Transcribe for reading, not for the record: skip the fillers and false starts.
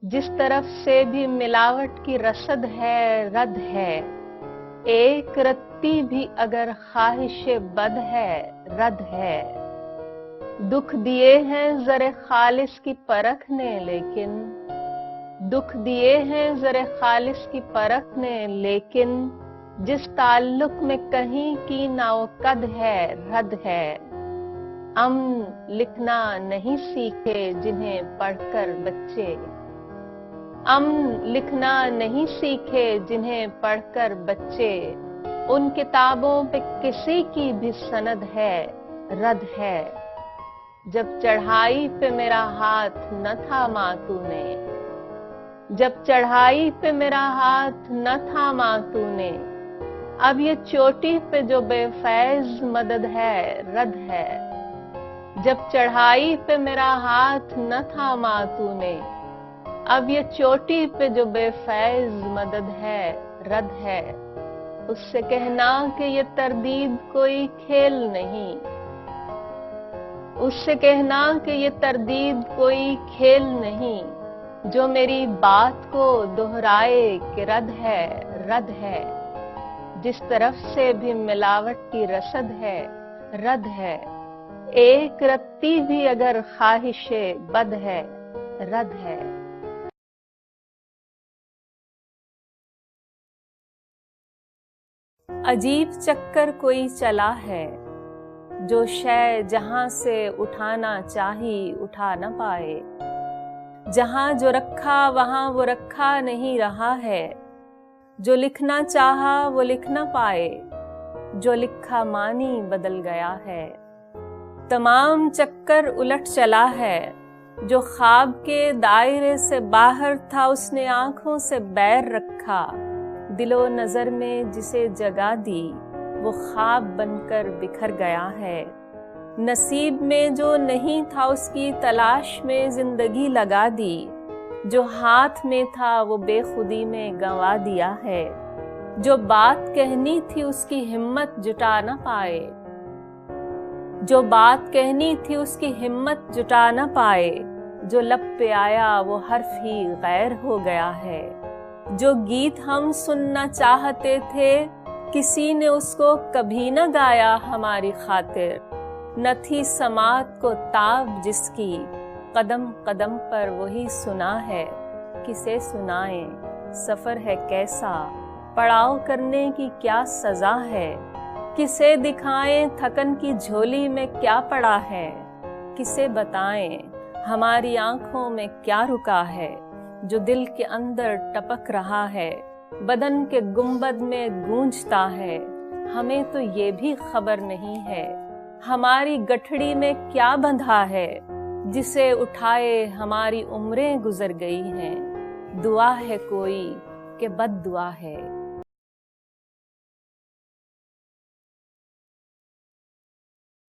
जिस तरफ से भी मिलावट की रसद है रद है, एक रत्ती भी अगर ख्वाहिशे बद है रद है। दुख दिए हैं ज़रे खालिस की परख ने, लेकिन दुख दिए हैं ज़रे खालिस की परख ने, लेकिन जिस ताल्लुक में कहीं की नावकद है रद है। अमन लिखना नहीं सीखे जिन्हें पढ़कर बच्चे, अमन लिखना नहीं सीखे जिन्हें पढ़कर बच्चे, उन किताबों पे किसी की भी सनद है रद है। जब चढ़ाई पे मेरा हाथ न थामा तूने, जब चढ़ाई पे मेरा हाथ न थामा तूने, अब ये चोटी पे जो बेफैज मदद है रद है। जब चढ़ाई पे मेरा हाथ न थामा तूने, अब ये चोटी पे जो बेफैज मदद है रद है। उससे कहना कि ये तरदीद कोई खेल नहीं, उससे कहना कि ये तरदीद कोई खेल नहीं, जो मेरी बात को दोहराए कि रद है रद है। जिस तरफ से भी मिलावट की रसद है रद है, एक रत्ती भी अगर ख्वाहिशे बद है रद है। अजीब चक्कर कोई चला है, जो शय जहां से उठाना चाही उठा न पाए। जहां जो रखा वहां वो रखा नहीं रहा है, जो लिखना चाहा वो लिख न पाए, जो लिखा मानी बदल गया है। तमाम चक्कर उलट चला है, जो ख्वाब के दायरे से बाहर था उसने आंखों से बैर रखा। दिलो नजर में जिसे जगह दी वो ख्वाब बनकर बिखर गया है। नसीब में जो नहीं था उसकी तलाश में जिंदगी लगा दी, जो हाथ में था वो बेखुदी में गंवा दिया है। जो बात कहनी थी उसकी हिम्मत जुटा न पाए, जो बात कहनी थी उसकी हिम्मत जुटा न पाए, जो लब पे आया वो हर्फ ही गैर हो गया है। जो गीत हम सुनना चाहते थे किसी ने उसको कभी न गाया हमारी खातिर। न थी समात को ताब जिसकी, कदम कदम पर वही सुना है। किसे सुनाएं सफर है कैसा, पड़ाव करने की क्या सजा है। किसे दिखाएं थकन की झोली में क्या पड़ा है। किसे बताएं हमारी आंखों में क्या रुका है, जो दिल के अंदर टपक रहा है, बदन के गुंबद में गूंजता है। हमें तो ये भी खबर नहीं है हमारी गठड़ी में क्या बंधा है, जिसे उठाए हमारी उम्रें गुजर गई हैं। दुआ है कोई कि बद दुआ है।